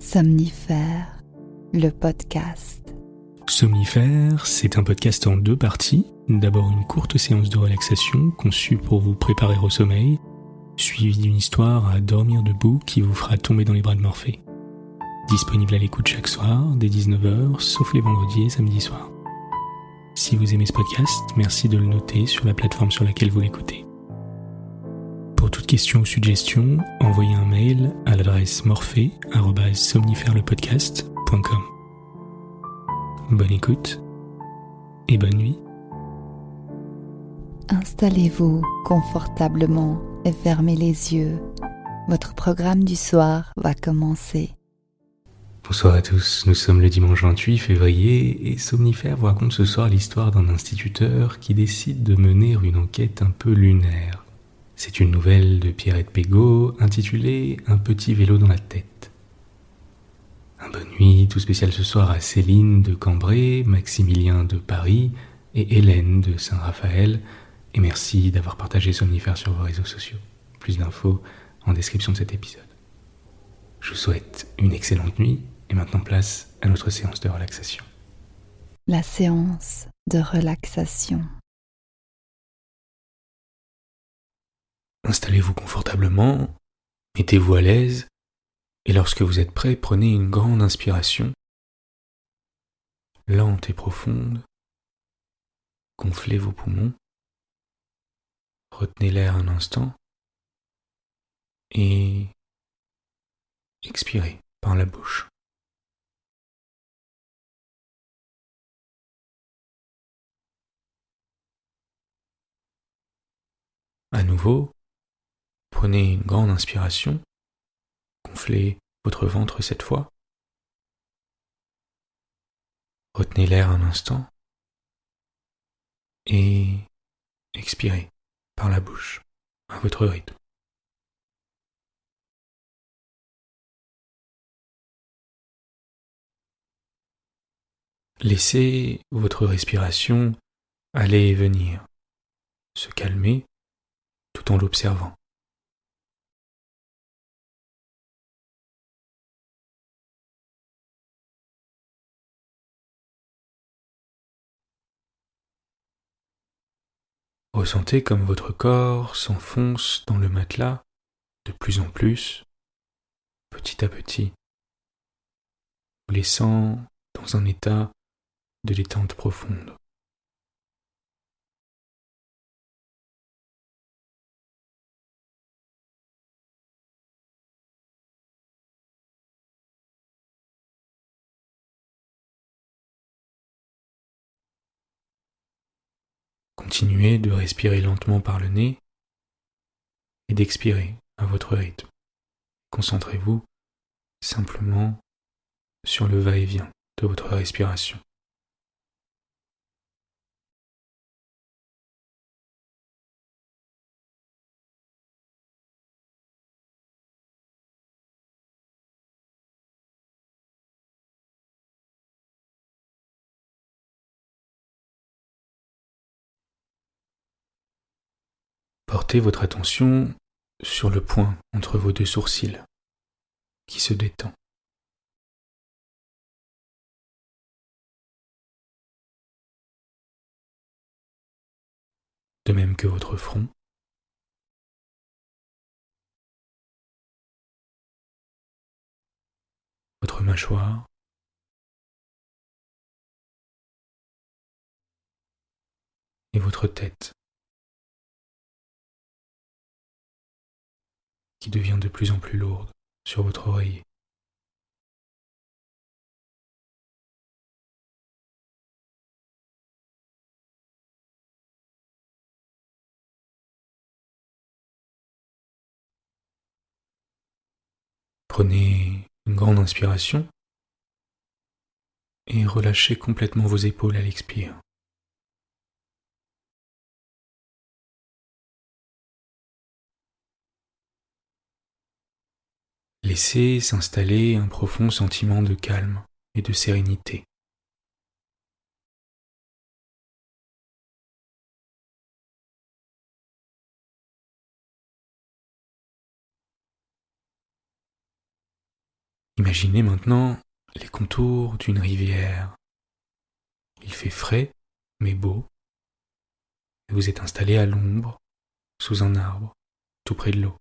Somnifère, le podcast. Somnifère, c'est un podcast en 2 parties. D'abord une courte séance de relaxation conçue pour vous préparer au sommeil, suivie d'une histoire à dormir debout qui vous fera tomber dans les bras de Morphée. Disponible à l'écoute chaque soir, dès 19h, sauf les vendredis et samedis soirs. Si vous aimez ce podcast, merci de le noter sur la plateforme sur laquelle vous l'écoutez. Pour toute question ou suggestion, envoyez un mail à l'adresse morphée@somnifèrepodcast.com. Bonne écoute et bonne nuit. Installez-vous confortablement et fermez les yeux. Votre programme du soir va commencer. Bonsoir à tous, nous sommes le dimanche 28 février et Somnifère vous raconte ce soir l'histoire d'un instituteur qui décide de mener une enquête un peu lunaire. C'est une nouvelle de Pierrette Pégaud intitulée « Un petit vélo dans la tête ». Un bonne nuit tout spécial ce soir à Céline de Cambrai, Maximilien de Paris et Hélène de Saint-Raphaël. Et merci d'avoir partagé Somnifère sur vos réseaux sociaux. Plus d'infos en description de cet épisode. Je vous souhaite une excellente nuit et maintenant place à notre séance de relaxation. La séance de relaxation. Installez-vous confortablement, mettez-vous à l'aise et lorsque vous êtes prêt, prenez une grande inspiration, lente et profonde. Gonflez vos poumons, retenez l'air un instant et expirez par la bouche. À nouveau, prenez une grande inspiration, gonflez votre ventre cette fois, retenez l'air un instant et expirez par la bouche à votre rythme. Laissez votre respiration aller et venir, se calmer tout en l'observant. Ressentez comme votre corps s'enfonce dans le matelas de plus en plus, petit à petit, vous laissant dans un état de détente profonde. Continuez de respirer lentement par le nez et d'expirer à votre rythme. Concentrez-vous simplement sur le va-et-vient de votre respiration. Portez votre attention sur le point entre vos 2 sourcils qui se détend. De même que votre front. Votre mâchoire. Et votre tête qui devient de plus en plus lourde sur votre oreiller. Prenez une grande inspiration et relâchez complètement vos épaules à l'expire. Laissez s'installer un profond sentiment de calme et de sérénité. Imaginez maintenant les contours d'une rivière. Il fait frais, mais beau, et vous êtes installé à l'ombre, sous un arbre, tout près de l'eau.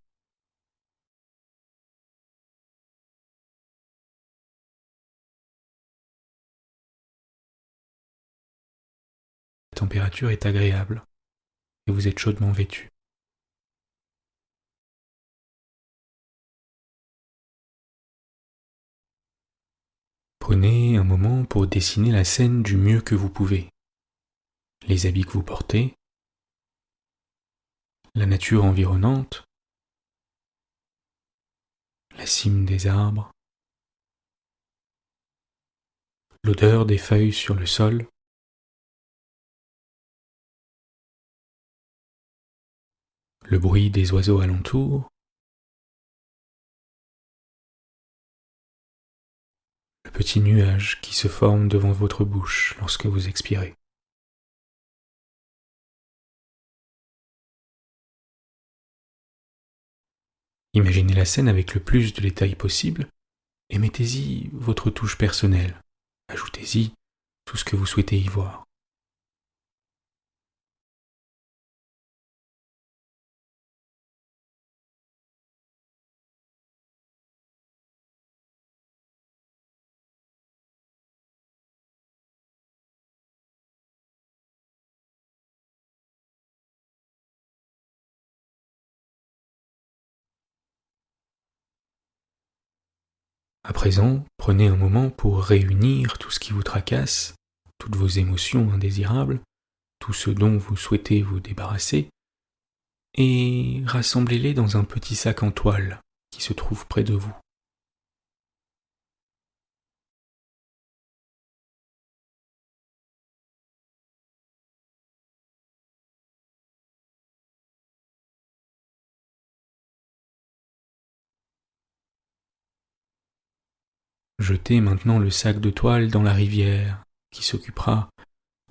La température est agréable, et vous êtes chaudement vêtu. Prenez un moment pour dessiner la scène du mieux que vous pouvez. Les habits que vous portez, la nature environnante, la cime des arbres, l'odeur des feuilles sur le sol, le bruit des oiseaux alentour, le petit nuage qui se forme devant votre bouche lorsque vous expirez. Imaginez la scène avec le plus de détails possible et mettez-y votre touche personnelle. Ajoutez-y tout ce que vous souhaitez y voir. À présent, prenez un moment pour réunir tout ce qui vous tracasse, toutes vos émotions indésirables, tout ce dont vous souhaitez vous débarrasser, et rassemblez-les dans un petit sac en toile qui se trouve près de vous. Jetez maintenant le sac de toile dans la rivière qui s'occupera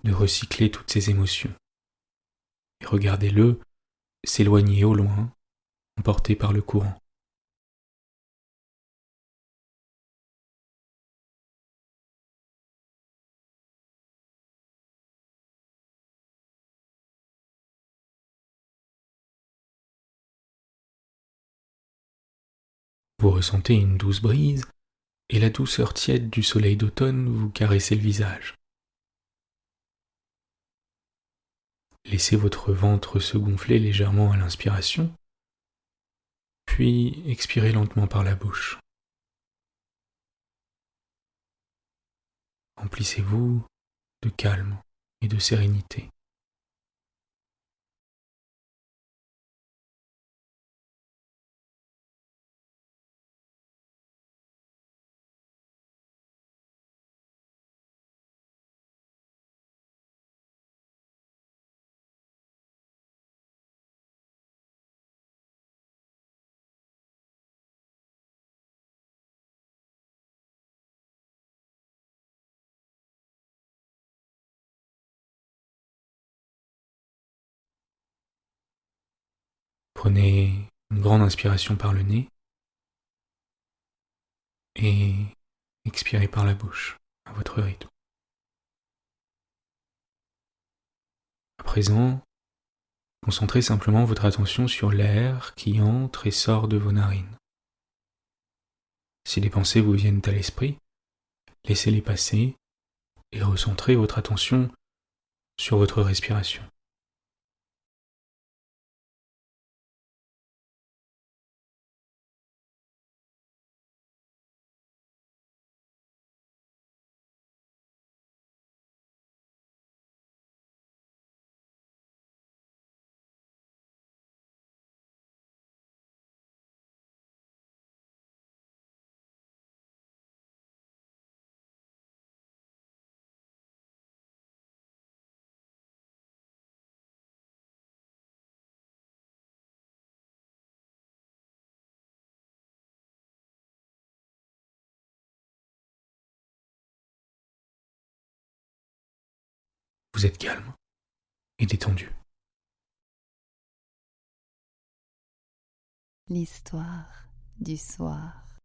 de recycler toutes ces émotions. Et regardez-le s'éloigner au loin, emporté par le courant. Vous ressentez une douce brise et la douceur tiède du soleil d'automne vous caressez le visage. Laissez votre ventre se gonfler légèrement à l'inspiration, puis expirez lentement par la bouche. Remplissez-vous de calme et de sérénité. Prenez une grande inspiration par le nez et expirez par la bouche à votre rythme. À présent, concentrez simplement votre attention sur l'air qui entre et sort de vos narines. Si des pensées vous viennent à l'esprit, laissez-les passer et recentrez votre attention sur votre respiration. Vous êtes calme et détendu. L'histoire du soir.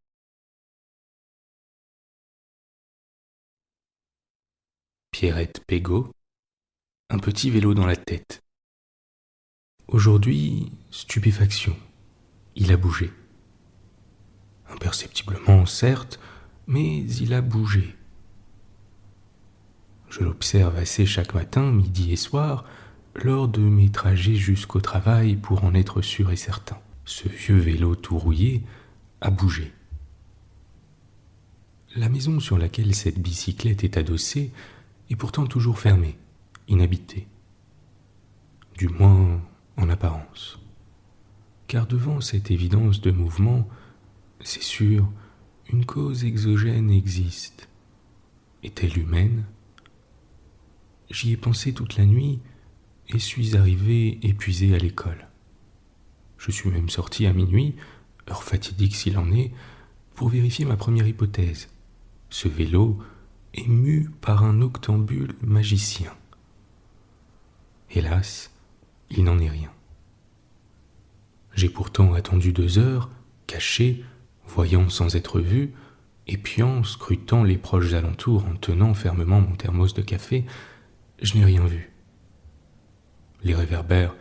Pierrette Pégaud, un petit vélo dans la tête. Aujourd'hui, stupéfaction. Il a bougé. Imperceptiblement, certes, mais il a bougé. Je l'observe assez chaque matin, midi et soir, lors de mes trajets jusqu'au travail pour en être sûr et certain. Ce vieux vélo tout rouillé a bougé. La maison sur laquelle cette bicyclette est adossée est pourtant toujours fermée, inhabitée. Du moins en apparence. Car devant cette évidence de mouvement, c'est sûr, une cause exogène existe. Est-elle humaine ? J'y ai pensé toute la nuit et suis arrivé épuisé à l'école. Je suis même sorti à minuit, heure fatidique s'il en est, pour vérifier ma première hypothèse. Ce vélo est mu par un octambule magicien. Hélas, il n'en est rien. J'ai pourtant attendu 2 heures, caché, voyant sans être vu, épiant, scrutant les proches alentours en tenant fermement mon thermos de café, je n'ai rien vu. Les réverbères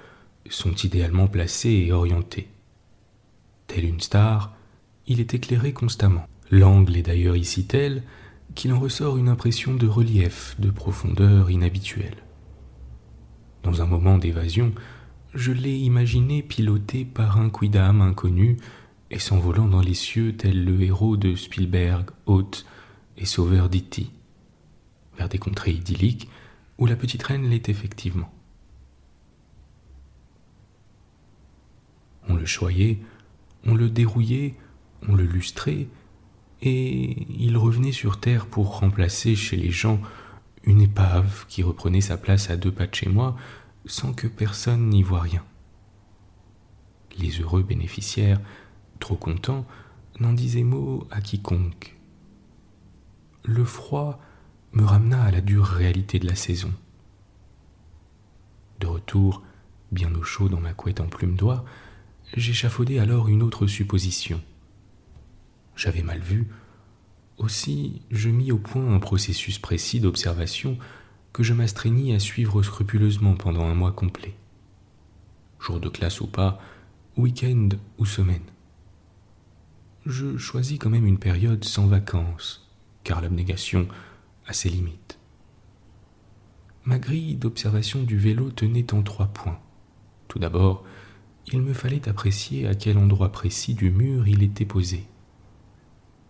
sont idéalement placés et orientés. Tel une star, il est éclairé constamment. L'angle est d'ailleurs ici tel qu'il en ressort une impression de relief, de profondeur inhabituelle. Dans un moment d'évasion, je l'ai imaginé piloté par un quidam inconnu et s'envolant dans les cieux tel le héros de Spielberg, hôte et sauveur d'E.T., vers des contrées idylliques où la petite reine l'est effectivement. On le choyait, on le dérouillait, on le lustrait, et il revenait sur terre pour remplacer chez les gens une épave qui reprenait sa place à 2 pas de chez moi sans que personne n'y voie rien. Les heureux bénéficiaires, trop contents, n'en disaient mot à quiconque. Le froid me ramena à la dure réalité de la saison. De retour, bien au chaud dans ma couette en plume d'oie, j'échafaudai alors une autre supposition. J'avais mal vu, aussi je mis au point un processus précis d'observation que je m'astreignis à suivre scrupuleusement pendant un mois complet. Jour de classe ou pas, week-end ou semaine. Je choisis quand même une période sans vacances, car l'abnégation a ses limites. Ma grille d'observation du vélo tenait en 3 points. Tout d'abord, il me fallait apprécier à quel endroit précis du mur il était posé.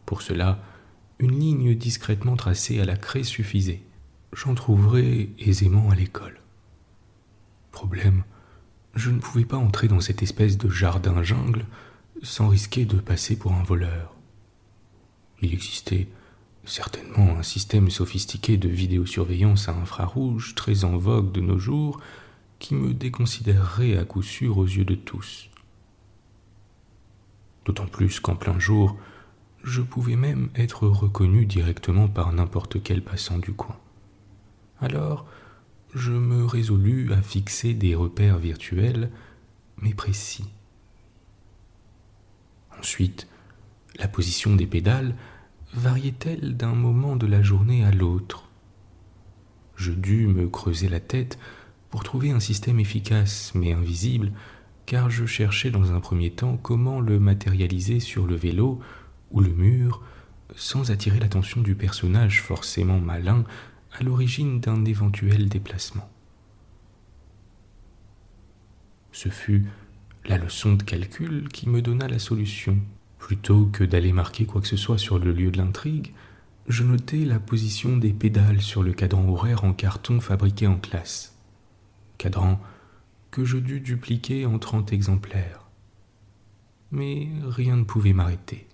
Pour cela, une ligne discrètement tracée à la craie suffisait. J'en trouverais aisément à l'école. Problème, je ne pouvais pas entrer dans cette espèce de jardin-jungle sans risquer de passer pour un voleur. Il existait certainement un système sophistiqué de vidéosurveillance à infrarouge très en vogue de nos jours qui me déconsidérerait à coup sûr aux yeux de tous. D'autant plus qu'en plein jour, je pouvais même être reconnu directement par n'importe quel passant du coin. Alors, je me résolus à fixer des repères virtuels, mais précis. Ensuite, la position des pédales variait-elle d'un moment de la journée à l'autre ? Je dus me creuser la tête pour trouver un système efficace mais invisible, car je cherchais dans un premier temps comment le matérialiser sur le vélo ou le mur, sans attirer l'attention du personnage forcément malin à l'origine d'un éventuel déplacement. Ce fut la leçon de calcul qui me donna la solution. Plutôt que d'aller marquer quoi que ce soit sur le lieu de l'intrigue, je notai la position des pédales sur le cadran horaire en carton fabriqué en classe. Cadran que je dus dupliquer en 30 exemplaires. Mais rien ne pouvait m'arrêter.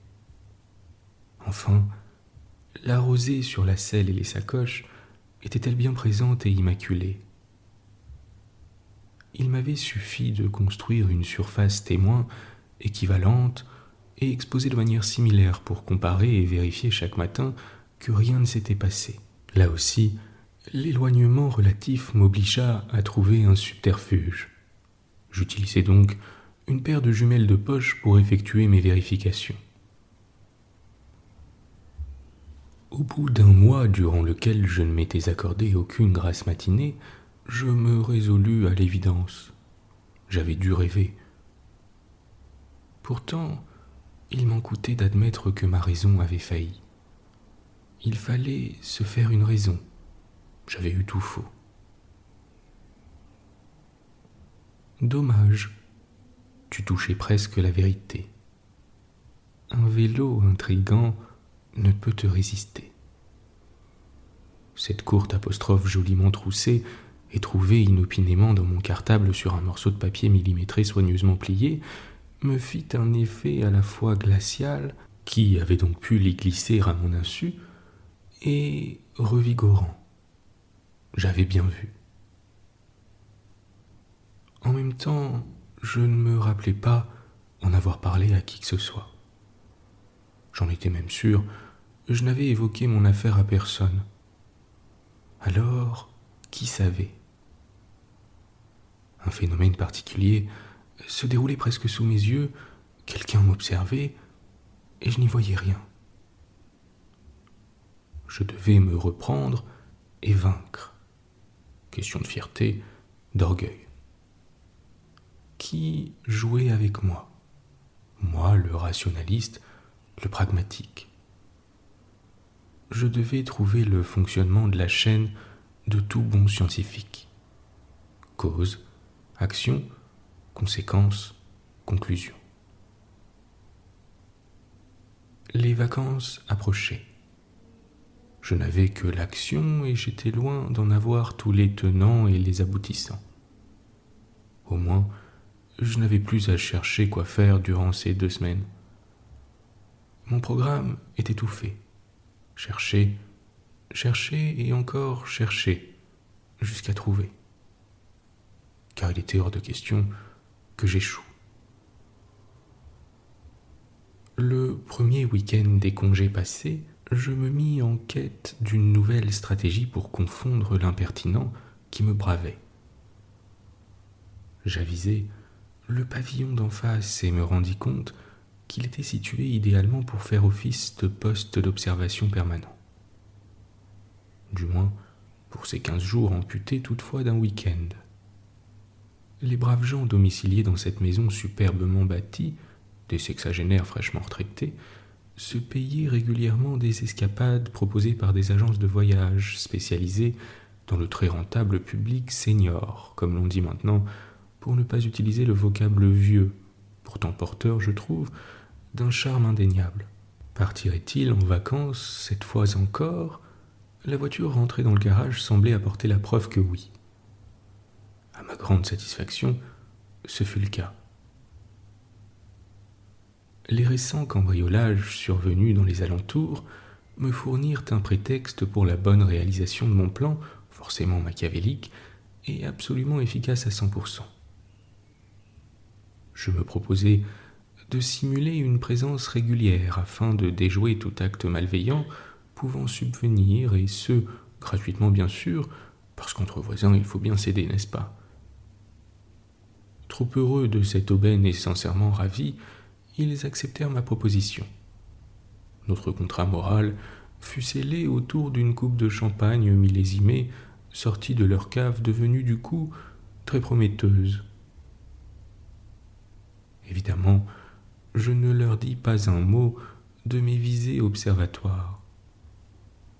Enfin, la rosée sur la selle et les sacoches était-elle bien présente et immaculée ? Il m'avait suffi de construire une surface témoin équivalente et exposée de manière similaire pour comparer et vérifier chaque matin que rien ne s'était passé. Là aussi, l'éloignement relatif m'obligea à trouver un subterfuge. J'utilisais donc une paire de jumelles de poche pour effectuer mes vérifications. Au Au bout d'un mois durant lequel je ne m'étais accordé aucune grasse matinée, je me résolus à l'évidence. J'avais dû rêver. Pourtant, il m'en coûtait d'admettre que ma raison avait failli. Il fallait se faire une raison. J'avais eu tout faux. Dommage, tu touchais presque la vérité. Un vélo intrigant ne peut te résister. Cette courte apostrophe joliment troussée et trouvée inopinément dans mon cartable sur un morceau de papier millimétré soigneusement plié me fit un effet à la fois glacial, qui avait donc pu l'y glisser à mon insu, et revigorant. J'avais bien vu. En même temps, je ne me rappelais pas en avoir parlé à qui que ce soit. J'en étais même sûr, je n'avais évoqué mon affaire à personne. Alors, qui savait ? Un phénomène particulier se déroulait presque sous mes yeux, quelqu'un m'observait, et je n'y voyais rien. Je devais me reprendre et vaincre. Question de fierté, d'orgueil. Qui jouait avec moi ? Moi, le rationaliste, le pragmatique. Je devais trouver le fonctionnement de la chaîne de tout bon scientifique. Cause, action, conséquence, conclusion. Les vacances approchaient. Je n'avais que l'action et j'étais loin d'en avoir tous les tenants et les aboutissants. Au moins, je n'avais plus à chercher quoi faire durant ces 2 semaines. Mon programme était tout fait. Chercher, chercher et encore chercher, jusqu'à trouver. Car il était hors de question que j'échoue. Le premier week-end des congés passés, je me mis en quête d'une nouvelle stratégie pour confondre l'impertinent qui me bravait. J'avisai le pavillon d'en face et me rendis compte qu'il était situé idéalement pour faire office de poste d'observation permanent. Du moins, pour ces 15 jours amputés toutefois d'un week-end. Les braves gens domiciliés dans cette maison superbement bâtie, des sexagénaires fraîchement retraités, se payaient régulièrement des escapades proposées par des agences de voyage spécialisées dans le très rentable public senior, comme l'on dit maintenant, pour ne pas utiliser le vocable vieux, pourtant porteur, je trouve, d'un charme indéniable. Partirait-il en vacances, cette fois encore ? La voiture rentrée dans le garage semblait apporter la preuve que oui. À ma grande satisfaction, ce fut le cas. Les récents cambriolages survenus dans les alentours me fournirent un prétexte pour la bonne réalisation de mon plan, forcément machiavélique, et absolument efficace à 100%. Je me proposais de simuler une présence régulière afin de déjouer tout acte malveillant pouvant subvenir, et ce, gratuitement bien sûr, parce qu'entre voisins il faut bien s'aider, n'est-ce pas ? Trop heureux de cette aubaine et sincèrement ravis, ils acceptèrent ma proposition. Notre contrat moral fut scellé autour d'une coupe de champagne millésimée, sortie de leur cave, devenue du coup très prometteuse. Évidemment, je ne leur dis pas un mot de mes visées observatoires.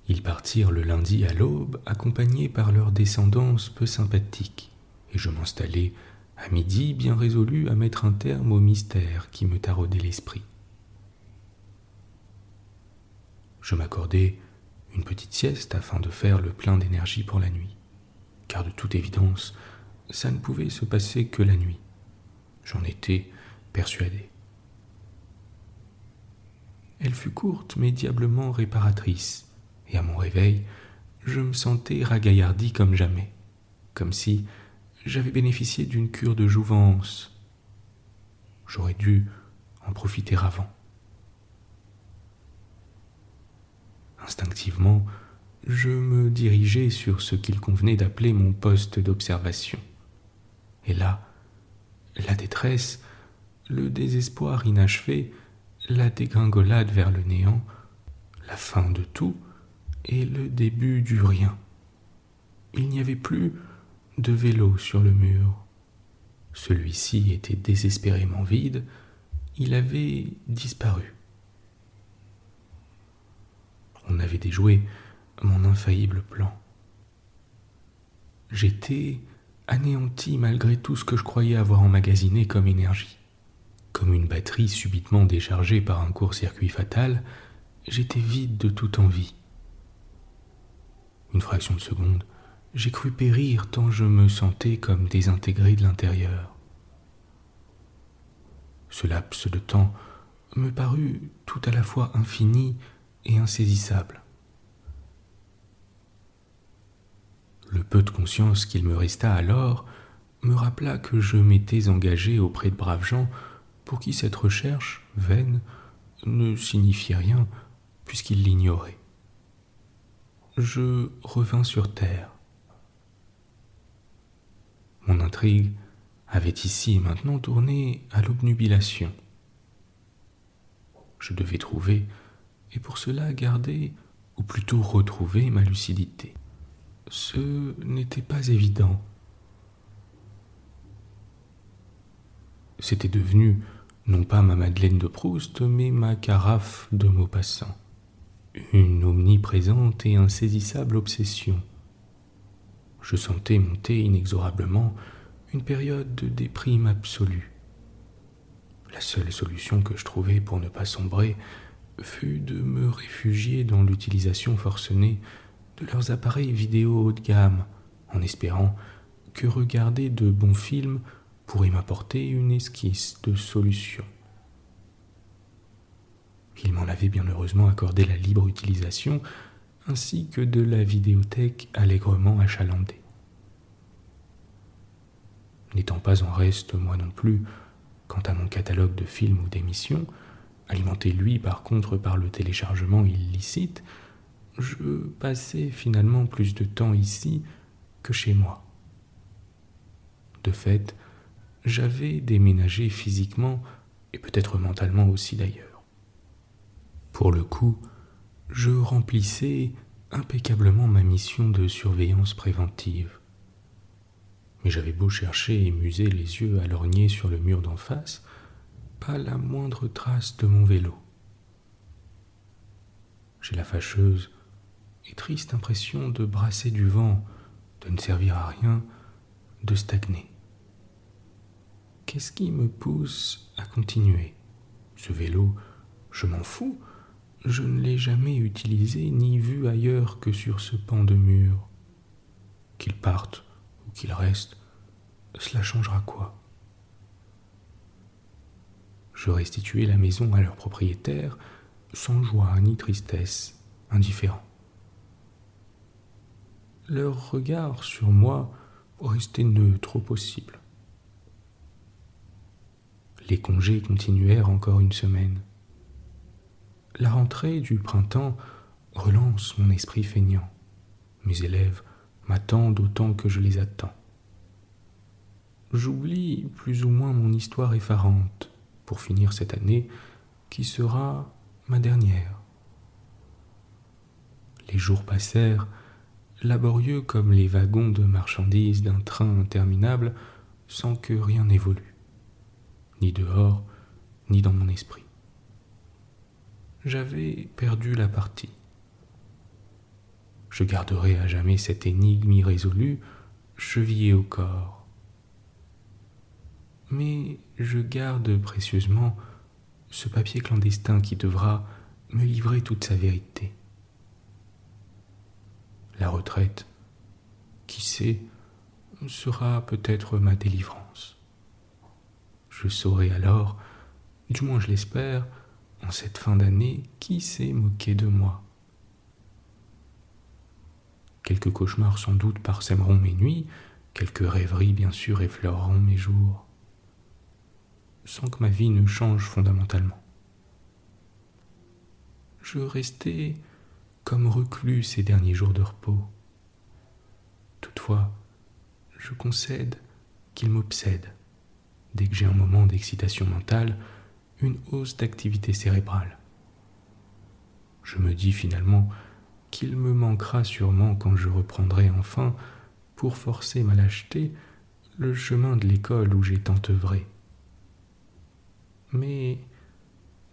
Ils partirent le lundi à l'aube, accompagnés par leur descendance peu sympathique, et je m'installai à midi, bien résolu à mettre un terme au mystère qui me taraudait l'esprit. Je m'accordai une petite sieste afin de faire le plein d'énergie pour la nuit, car de toute évidence, ça ne pouvait se passer que la nuit. J'en étais persuadé. Elle fut courte mais diablement réparatrice, et à mon réveil, je me sentais ragaillardi comme jamais, comme si j'avais bénéficié d'une cure de jouvence. J'aurais dû en profiter avant. Instinctivement, je me dirigeai sur ce qu'il convenait d'appeler mon poste d'observation. Et là, la détresse, le désespoir inachevé, la dégringolade vers le néant, la fin de tout, et le début du rien. Il n'y avait plus de vélo sur le mur. Celui-ci était désespérément vide, il avait disparu. On avait déjoué mon infaillible plan. J'étais anéanti malgré tout ce que je croyais avoir emmagasiné comme énergie. Comme une batterie subitement déchargée par un court-circuit fatal, j'étais vide de toute envie. Une fraction de seconde, j'ai cru périr tant je me sentais comme désintégré de l'intérieur. Ce laps de temps me parut tout à la fois infini et insaisissable. Le peu de conscience qu'il me resta alors me rappela que je m'étais engagé auprès de braves gens pour qui cette recherche, vaine, ne signifiait rien puisqu'ils l'ignoraient. Je revins sur terre. Mon intrigue avait ici et maintenant tourné à l'obnubilation. Je devais trouver, et pour cela garder, ou plutôt retrouver ma lucidité. Ce n'était pas évident. C'était devenu non pas ma Madeleine de Proust, mais ma carafe de Maupassant. Une omniprésente et insaisissable obsession. Je sentais monter inexorablement une période de déprime absolue. La seule solution que je trouvai pour ne pas sombrer fut de me réfugier dans l'utilisation forcenée de leurs appareils vidéo haut de gamme, en espérant que regarder de bons films pourrait m'apporter une esquisse de solution. Ils m'en avaient bien heureusement accordé la libre utilisation, ainsi que de la vidéothèque allègrement achalandée. N'étant pas en reste, moi non plus, quant à mon catalogue de films ou d'émissions, alimenté lui par contre par le téléchargement illicite, je passais finalement plus de temps ici que chez moi. De fait, j'avais déménagé physiquement et peut-être mentalement aussi d'ailleurs. Pour le coup, je remplissais impeccablement ma mission de surveillance préventive. Mais j'avais beau chercher et muser les yeux à lorgner sur le mur d'en face, pas la moindre trace de mon vélo. J'ai la fâcheuse et triste impression de brasser du vent, de ne servir à rien, de stagner. Qu'est-ce qui me pousse à continuer ? Ce vélo, je m'en fous, je ne l'ai jamais utilisé ni vu ailleurs que sur ce pan de mur. Qu'il parte ou qu'il reste, cela changera quoi ? Je restituai la maison à leur propriétaire sans joie ni tristesse, indifférent. Leur regard sur moi restait neutre au possible. Les congés continuèrent encore une semaine. La rentrée du printemps relance mon esprit feignant. Mes élèves m'attendent autant que je les attends. J'oublie plus ou moins mon histoire effarante pour finir cette année qui sera ma dernière. Les jours passèrent, laborieux comme les wagons de marchandises d'un train interminable, sans que rien n'évolue, ni dehors, ni dans mon esprit. J'avais perdu la partie. Je garderai à jamais cette énigme irrésolue, chevillée au corps. Mais je garde précieusement ce papier clandestin qui devra me livrer toute sa vérité. La retraite, qui sait, sera peut-être ma délivrance. Je saurai alors, du moins je l'espère, en cette fin d'année, qui s'est moqué de moi. Quelques cauchemars sans doute parsèmeront mes nuits, quelques rêveries bien sûr effleureront mes jours, sans que ma vie ne change fondamentalement. Je restais comme reclus ces derniers jours de repos. Toutefois, je concède qu'il m'obsède, dès que j'ai un moment d'excitation mentale, une hausse d'activité cérébrale. Je me dis finalement qu'il me manquera sûrement quand je reprendrai enfin, pour forcer ma lâcheté, le chemin de l'école où j'ai tant œuvré. Mais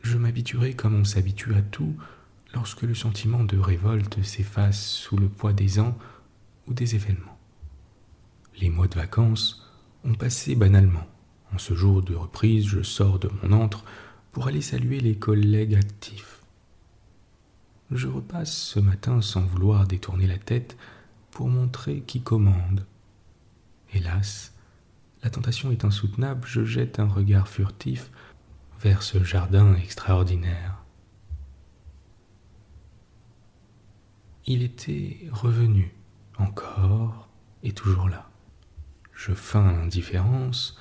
je m'habituerai comme on s'habitue à tout lorsque le sentiment de révolte s'efface sous le poids des ans ou des événements. Les mois de vacances ont passé banalement. En ce jour de reprise, je sors de mon antre pour aller saluer les collègues actifs. Je repasse ce matin sans vouloir détourner la tête pour montrer qui commande. Hélas, la tentation est insoutenable, je jette un regard furtif vers ce jardin extraordinaire. Il était revenu, encore et toujours là. Je feins l'indifférence,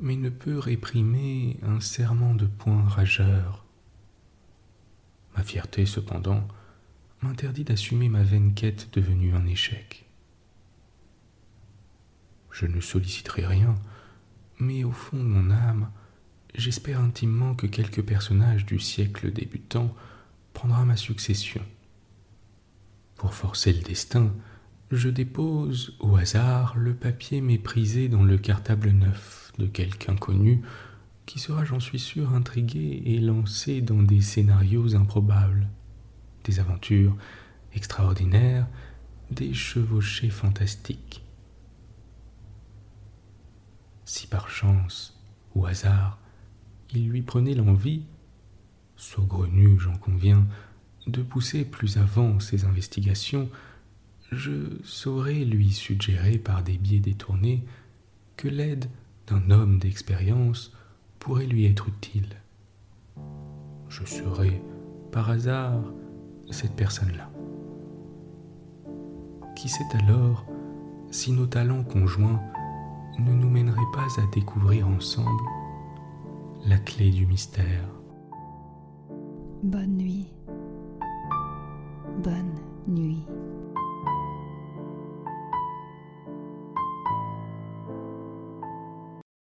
mais ne peux réprimer un serrement de poing rageur. Ma fierté, cependant, m'interdit d'assumer ma vaine quête devenue un échec. Je ne solliciterai rien, mais au fond de mon âme, j'espère intimement que quelque personnage du siècle débutant prendra ma succession. Pour forcer le destin, je dépose au hasard le papier méprisé dans le cartable neuf de quelque inconnu qui sera, j'en suis sûr, intrigué et lancé dans des scénarios improbables, des aventures extraordinaires, des chevauchées fantastiques. Si par chance ou hasard il lui prenait l'envie, saugrenu j'en conviens, de pousser plus avant ses investigations, je saurais lui suggérer par des biais détournés que l'aide d'un homme d'expérience pourrait lui être utile. Je serais, par hasard, cette personne-là. Qui sait alors si nos talents conjoints ne nous mèneraient pas à découvrir ensemble la clé du mystère. Bonne nuit. Bonne nuit.